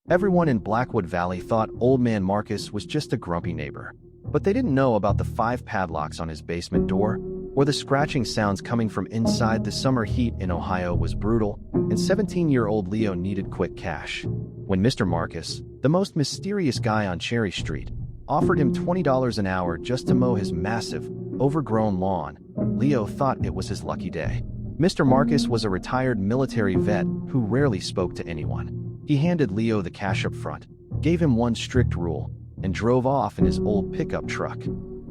Everyone in Blackwood Valley thought Old Man Marcus was just a grumpy neighbor. But they didn't know about the 5 padlocks on his basement door, or the scratching sounds coming from inside. The summer heat in Ohio was brutal, and 17-year-old Leo needed quick cash. When Mr. Marcus, the most mysterious guy on Cherry Street, offered him $20 an hour just to mow his massive, overgrown lawn, Leo thought it was his lucky day. Mr. Marcus was a retired military vet who rarely spoke to anyone. He handed Leo the cash up front, gave him one strict rule, and drove off in his old pickup truck.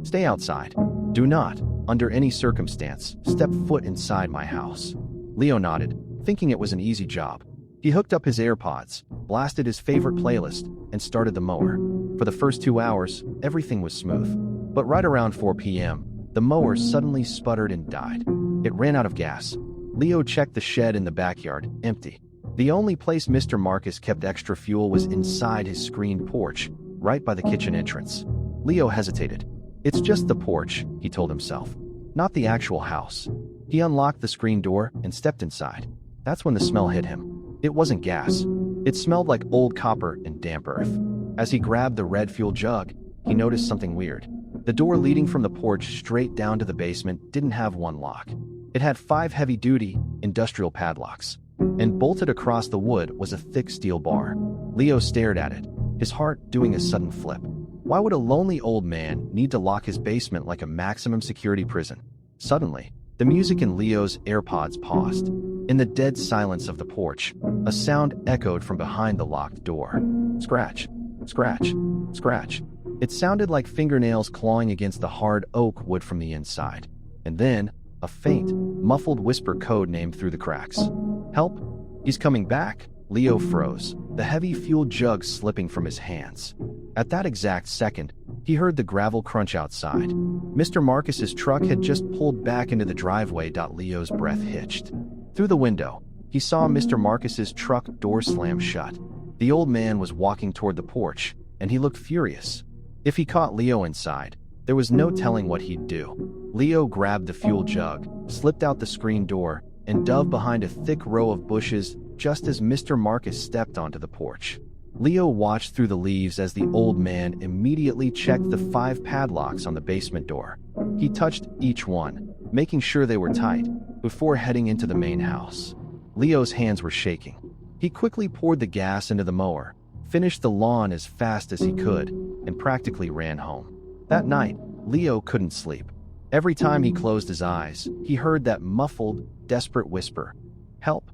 "Stay outside. Do not, under any circumstance, step foot inside my house." Leo nodded, thinking it was an easy job. He hooked up his AirPods, blasted his favorite playlist, and started the mower. For the first 2 hours, everything was smooth. But right around 4 p.m., the mower suddenly sputtered and died. It ran out of gas. Leo checked the shed in the backyard, empty. The only place Mr. Marcus kept extra fuel was inside his screened porch, right by the kitchen entrance. Leo hesitated. "It's just the porch," he told himself, "not the actual house." He unlocked the screen door and stepped inside. That's when the smell hit him. It wasn't gas. It smelled like old copper and damp earth. As he grabbed the red fuel jug, he noticed something weird. The door leading from the porch straight down to the basement didn't have one lock. It had 5 heavy-duty, industrial padlocks. And bolted across the wood was a thick steel bar. Leo stared at it, his heart doing a sudden flip. Why would a lonely old man need to lock his basement like a maximum security prison? Suddenly, the music in Leo's AirPods paused. In the dead silence of the porch, a sound echoed from behind the locked door. Scratch, scratch, scratch. It sounded like fingernails clawing against the hard oak wood from the inside. And then, a faint, muffled whisper code named through the cracks. "Help! He's coming back!" Leo froze, the heavy fuel jug slipping from his hands. At that exact second, he heard the gravel crunch outside. Mr. Marcus's truck had just pulled back into the driveway. Leo's breath hitched. Through the window, he saw Mr. Marcus's truck door slam shut. The old man was walking toward the porch, and he looked furious. If he caught Leo inside, there was no telling what he'd do. Leo grabbed the fuel jug, slipped out the screen door, and dove behind a thick row of bushes just as Mr. Marcus stepped onto the porch. Leo watched through the leaves as the old man immediately checked the 5 padlocks on the basement door. He touched each one, making sure they were tight, before heading into the main house. Leo's hands were shaking. He quickly poured the gas into the mower, finished the lawn as fast as he could, and practically ran home. That night, Leo couldn't sleep. Every time he closed his eyes, he heard that muffled, desperate whisper, "Help!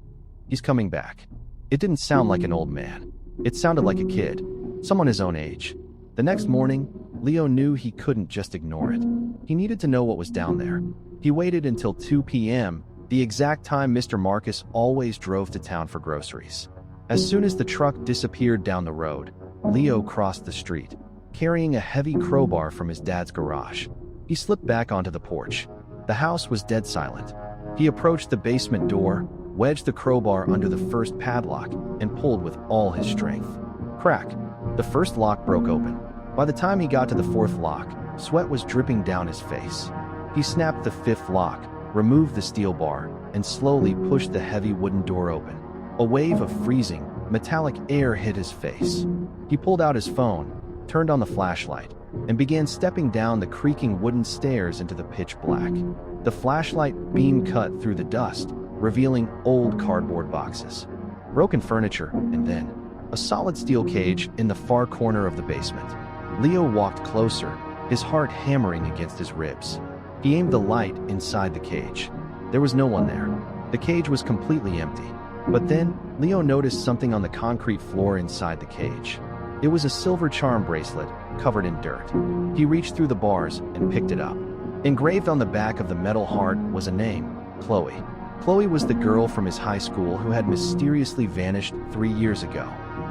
He's coming back." It didn't sound like an old man. It sounded like a kid, someone his own age. The next morning, Leo knew he couldn't just ignore it. He needed to know what was down there. He waited until 2 p.m., the exact time Mr. Marcus always drove to town for groceries. As soon as the truck disappeared down the road, Leo crossed the street, carrying a heavy crowbar from his dad's garage. He slipped back onto the porch. The house was dead silent. He approached the basement door, wedged the crowbar under the first padlock, and pulled with all his strength. Crack! The first lock broke open. By the time he got to the 4th lock, sweat was dripping down his face. He snapped the 5th lock, removed the steel bar, and slowly pushed the heavy wooden door open. A wave of freezing, metallic air hit his face. He pulled out his phone, turned on the flashlight, and began stepping down the creaking wooden stairs into the pitch black. The flashlight beam cut through the dust, revealing old cardboard boxes, broken furniture, and then a solid steel cage in the far corner of the basement. Leo walked closer, his heart hammering against his ribs. He aimed the light inside the cage. There was no one there. The cage was completely empty. But then, Leo noticed something on the concrete floor inside the cage. It was a silver charm bracelet, covered in dirt. He reached through the bars and picked it up. Engraved on the back of the metal heart was a name, Chloe. Chloe was the girl from his high school who had mysteriously vanished 3 years ago.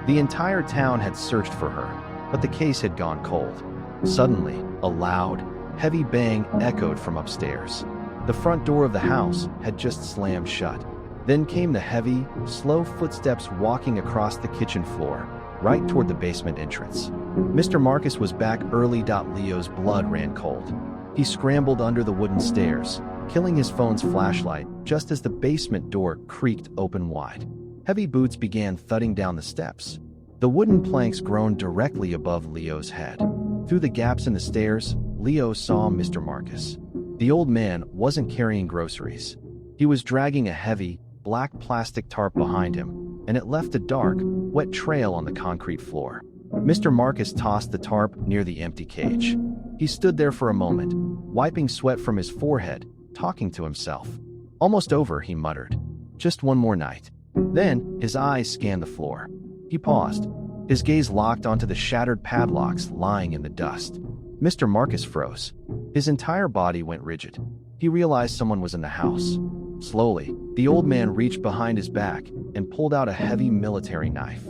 The entire town had searched for her, but the case had gone cold. Suddenly, a loud, heavy bang echoed from upstairs. The front door of the house had just slammed shut. Then came the heavy, slow footsteps walking across the kitchen floor, right toward the basement entrance. Mr. Marcus was back early. Leo's blood ran cold. He scrambled under the wooden stairs, killing his phone's flashlight just as the basement door creaked open wide. Heavy boots began thudding down the steps. The wooden planks groaned directly above Leo's head. Through the gaps in the stairs, Leo saw Mr. Marcus. The old man wasn't carrying groceries. He was dragging a heavy, black plastic tarp behind him, and it left a dark, wet trail on the concrete floor. Mr. Marcus tossed the tarp near the empty cage. He stood there for a moment, wiping sweat from his forehead, talking to himself. "Almost over," he muttered. "Just one more night." Then, his eyes scanned the floor. He paused, his gaze locked onto the shattered padlocks lying in the dust. Mr. Marcus froze. His entire body went rigid. He realized someone was in the house. Slowly, the old man reached behind his back and pulled out a heavy military knife.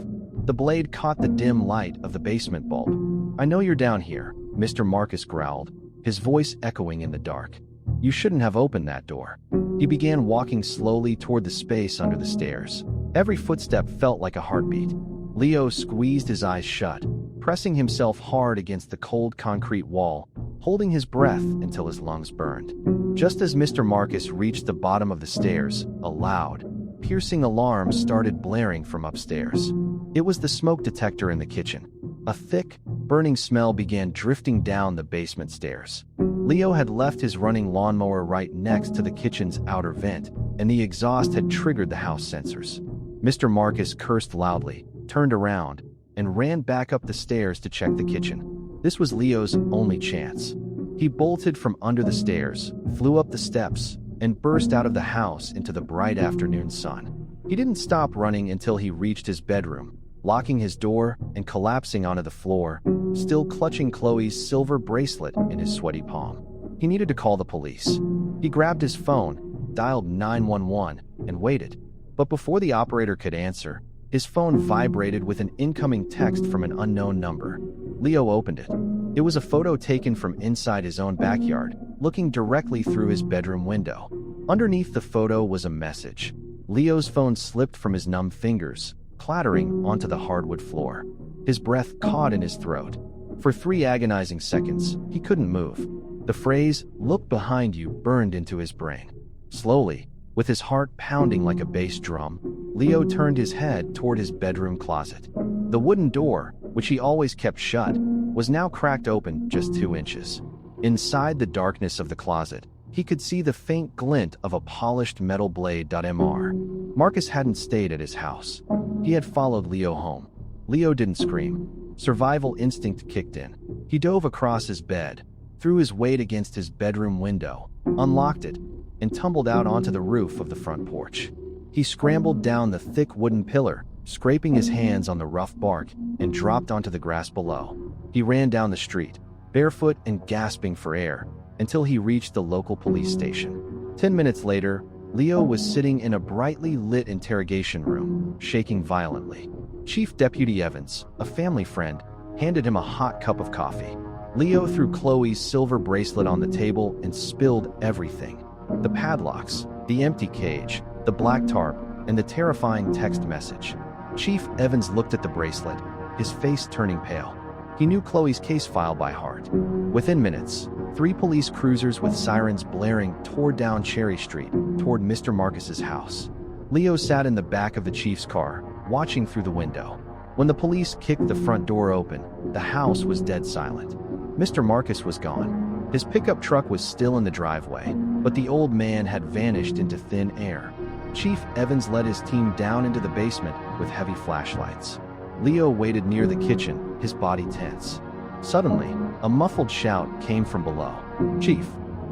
The blade caught the dim light of the basement bulb. "I know you're down here," Mr. Marcus growled, his voice echoing in the dark. "You shouldn't have opened that door." He began walking slowly toward the space under the stairs. Every footstep felt like a heartbeat. Leo squeezed his eyes shut, pressing himself hard against the cold concrete wall, holding his breath until his lungs burned. Just as Mr. Marcus reached the bottom of the stairs, a loud, piercing alarm started blaring from upstairs. It was the smoke detector in the kitchen. A thick, burning smell began drifting down the basement stairs. Leo had left his running lawnmower right next to the kitchen's outer vent, and the exhaust had triggered the house sensors. Mr. Marcus cursed loudly, turned around, and ran back up the stairs to check the kitchen. This was Leo's only chance. He bolted from under the stairs, flew up the steps, and burst out of the house into the bright afternoon sun. He didn't stop running until he reached his bedroom, locking his door and collapsing onto the floor, still clutching Chloe's silver bracelet in his sweaty palm. He needed to call the police. He grabbed his phone, dialed 911, and waited. But before the operator could answer, his phone vibrated with an incoming text from an unknown number. Leo opened it. It was a photo taken from inside his own backyard, looking directly through his bedroom window. Underneath the photo was a message. Leo's phone slipped from his numb fingers, clattering onto the hardwood floor. His breath caught in his throat. For 3 agonizing seconds, he couldn't move. The phrase, "Look behind you," burned into his brain. Slowly, with his heart pounding like a bass drum, Leo turned his head toward his bedroom closet. The wooden door, which he always kept shut, was now cracked open just 2 inches. Inside the darkness of the closet, he could see the faint glint of a polished metal blade. Mr. Marcus hadn't stayed at his house. He had followed Leo home. Leo didn't scream. Survival instinct kicked in. He dove across his bed, threw his weight against his bedroom window, unlocked it, and tumbled out onto the roof of the front porch. He scrambled down the thick wooden pillar, scraping his hands on the rough bark, and dropped onto the grass below. He ran down the street, barefoot and gasping for air, until he reached the local police station. 10 minutes later, Leo was sitting in a brightly lit interrogation room, shaking violently. Chief Deputy Evans, a family friend, handed him a hot cup of coffee. Leo threw Chloe's silver bracelet on the table and spilled everything. The padlocks, the empty cage, the black tarp, and the terrifying text message. Chief Evans looked at the bracelet, his face turning pale. He knew Chloe's case file by heart. Within minutes, 3 police cruisers with sirens blaring tore down Cherry Street toward Mr. Marcus's house. Leo sat in the back of the chief's car, watching through the window. When the police kicked the front door open, the house was dead silent. Mr. Marcus was gone. His pickup truck was still in the driveway, but the old man had vanished into thin air. Chief Evans led his team down into the basement with heavy flashlights. Leo waited near the kitchen, his body tense. Suddenly, a muffled shout came from below. "Chief,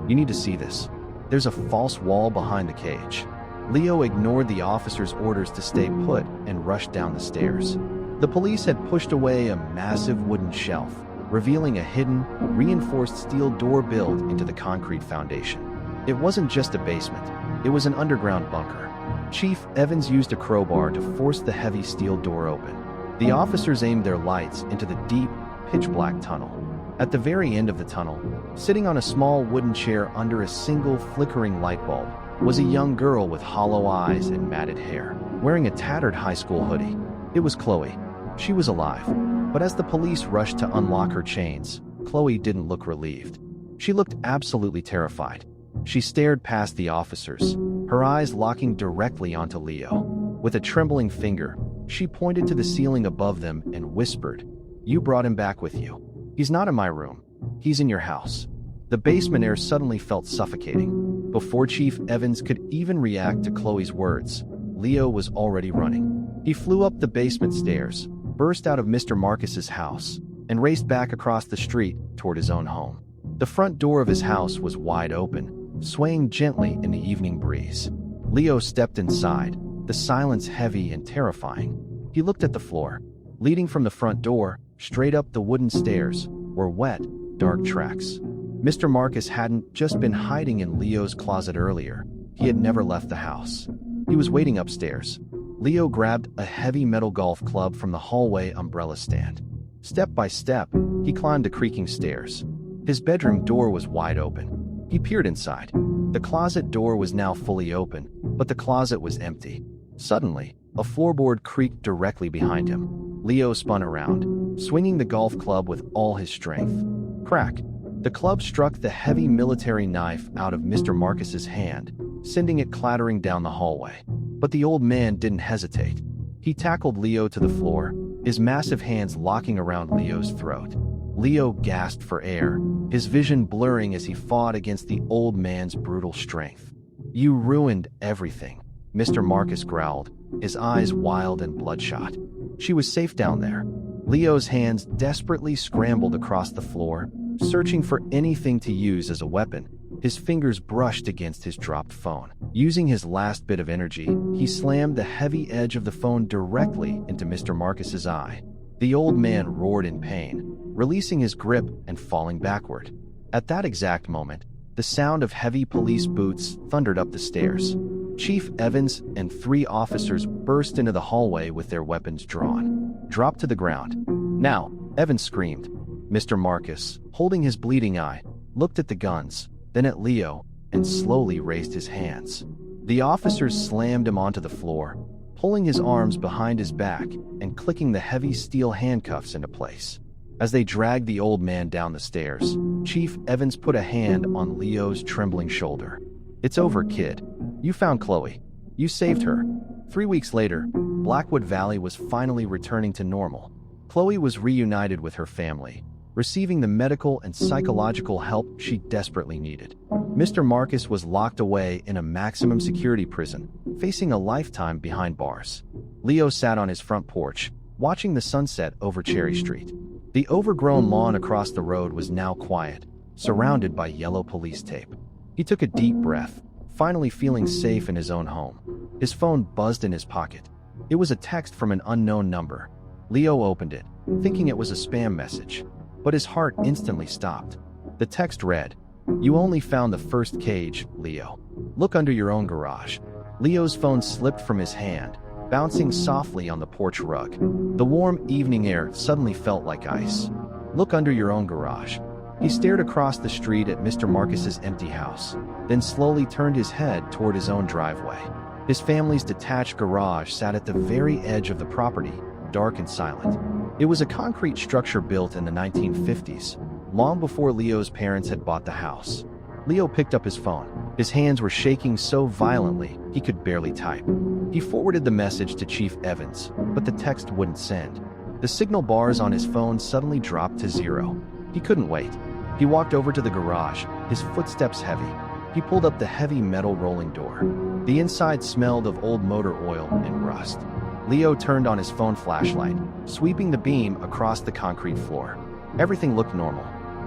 you need to see this. There's a false wall behind the cage." Leo ignored the officer's orders to stay put and rushed down the stairs. The police had pushed away a massive wooden shelf, revealing a hidden, reinforced steel door built into the concrete foundation. It wasn't just a basement, it was an underground bunker. Chief Evans used a crowbar to force the heavy steel door open. The officers aimed their lights into the deep, pitch-black tunnel. At the very end of the tunnel, sitting on a small wooden chair under a single flickering light bulb, was a young girl with hollow eyes and matted hair, wearing a tattered high school hoodie. It was Chloe. She was alive. But as the police rushed to unlock her chains, Chloe didn't look relieved. She looked absolutely terrified. She stared past the officers, her eyes locking directly onto Leo. With a trembling finger, She pointed to the ceiling above them and whispered, "You brought him back with you. He's not in my room. He's in your house." The basement air suddenly felt suffocating. Before Chief Evans could even react to Chloe's words, Leo was already running. He flew up the basement stairs, burst out of Mr. Marcus's house, and raced back across the street toward his own home. The front door of his house was wide open, swaying gently in the evening breeze. Leo stepped inside, the silence heavy and terrifying. He looked at the floor. Leading from the front door, straight up the wooden stairs, were wet, dark tracks. Mr. Marcus hadn't just been hiding in Leo's closet earlier. He had never left the house. He was waiting upstairs. Leo grabbed a heavy metal golf club from the hallway umbrella stand. Step by step, he climbed the creaking stairs. His bedroom door was wide open. He peered inside. The closet door was now fully open, but the closet was empty. Suddenly, a floorboard creaked directly behind him. Leo spun around, swinging the golf club with all his strength. Crack! The club struck the heavy military knife out of Mr. Marcus's hand, sending it clattering down the hallway. But the old man didn't hesitate. He tackled Leo to the floor, his massive hands locking around Leo's throat. Leo gasped for air, his vision blurring as he fought against the old man's brutal strength. "You ruined everything," Mr. Marcus growled, his eyes wild and bloodshot. She was safe down there. Leo's hands desperately scrambled across the floor, searching for anything to use as a weapon. His fingers brushed against his dropped phone. Using his last bit of energy, he slammed the heavy edge of the phone directly into Mr. Marcus's eye. The old man roared in pain, releasing his grip and falling backward. At that exact moment, the sound of heavy police boots thundered up the stairs. Chief Evans and 3 officers burst into the hallway with their weapons drawn. "Drop to the ground. Now," Evans screamed. Mr. Marcus, holding his bleeding eye, looked at the guns, then at Leo, and slowly raised his hands. The officers slammed him onto the floor, pulling his arms behind his back and clicking the heavy steel handcuffs into place. As they dragged the old man down the stairs, Chief Evans put a hand on Leo's trembling shoulder. "It's over, kid. You found Chloe. You saved her." 3 weeks later, Blackwood Valley was finally returning to normal. Chloe was reunited with her family, receiving the medical and psychological help she desperately needed. Mr. Marcus was locked away in a maximum security prison, facing a lifetime behind bars. Leo sat on his front porch, watching the sunset over Cherry Street. The overgrown lawn across the road was now quiet, surrounded by yellow police tape. He took a deep breath, finally feeling safe in his own home. His phone buzzed in his pocket. It was a text from an unknown number. Leo opened it, thinking it was a spam message, but his heart instantly stopped. The text read, "You only found the first cage, Leo. Look under your own garage." Leo's phone slipped from his hand, bouncing softly on the porch rug. The warm evening air suddenly felt like ice. "Look under your own garage." He stared across the street at Mr. Marcus's empty house, then slowly turned his head toward his own driveway. His family's detached garage sat at the very edge of the property, dark and silent. It was a concrete structure built in the 1950s, long before Leo's parents had bought the house. Leo picked up his phone. His hands were shaking so violently he could barely type. He forwarded the message to Chief Evans, but the text wouldn't send. The signal bars on his phone suddenly dropped to 0. He couldn't wait. He walked over to the garage, his footsteps heavy. He pulled up the heavy metal rolling door. The inside smelled of old motor oil and rust. Leo turned on his phone flashlight, sweeping the beam across the concrete floor. Everything looked normal.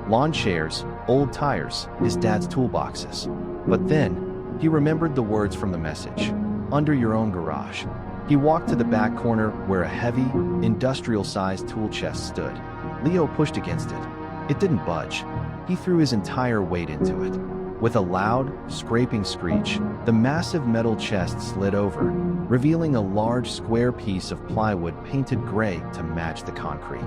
Lawn chairs, old tires, his dad's toolboxes. But then, he remembered the words from the message. "Under your own garage." He walked to the back corner where a heavy, industrial-sized tool chest stood. Leo pushed against it. It didn't budge. He threw his entire weight into it. With a loud, scraping screech, the massive metal chest slid over, revealing a large square piece of plywood painted gray to match the concrete.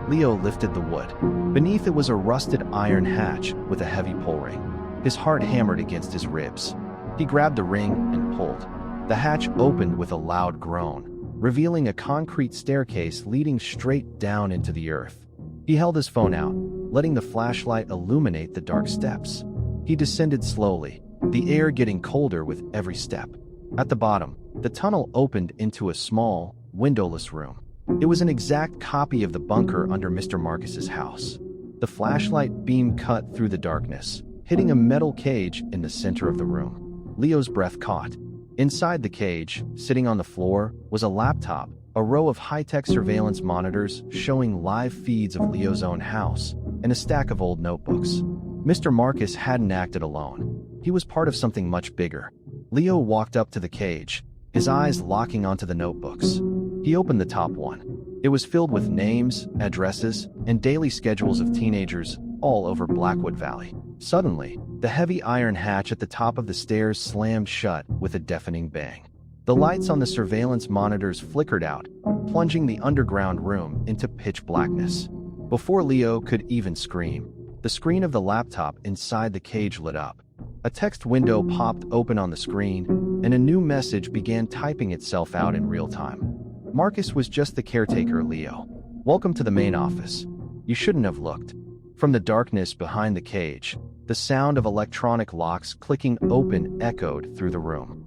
Leo lifted the wood. Beneath it was a rusted iron hatch with a heavy pull ring. His heart hammered against his ribs. He grabbed the ring and pulled. The hatch opened with a loud groan, revealing a concrete staircase leading straight down into the earth. He held his phone out, letting the flashlight illuminate the dark steps. He descended slowly, the air getting colder with every step. At the bottom, the tunnel opened into a small, windowless room. It was an exact copy of the bunker under Mr. Marcus's house. The flashlight beam cut through the darkness, hitting a metal cage in the center of the room. Leo's breath caught. Inside the cage, sitting on the floor, was a laptop, a row of high-tech surveillance monitors showing live feeds of Leo's own house, and a stack of old notebooks. Mr. Marcus hadn't acted alone. He was part of something much bigger. Leo walked up to the cage, his eyes locking onto the notebooks. He opened the top one. It was filled with names, addresses, and daily schedules of teenagers all over Blackwood Valley. Suddenly, the heavy iron hatch at the top of the stairs slammed shut with a deafening bang. The lights on the surveillance monitors flickered out, plunging the underground room into pitch blackness. Before Leo could even scream, the screen of the laptop inside the cage lit up. A text window popped open on the screen, and a new message began typing itself out in real time. Marcus was just the caretaker, Leo. Welcome to the main office. You shouldn't have looked. From the darkness behind the cage, the sound of electronic locks clicking open echoed through the room.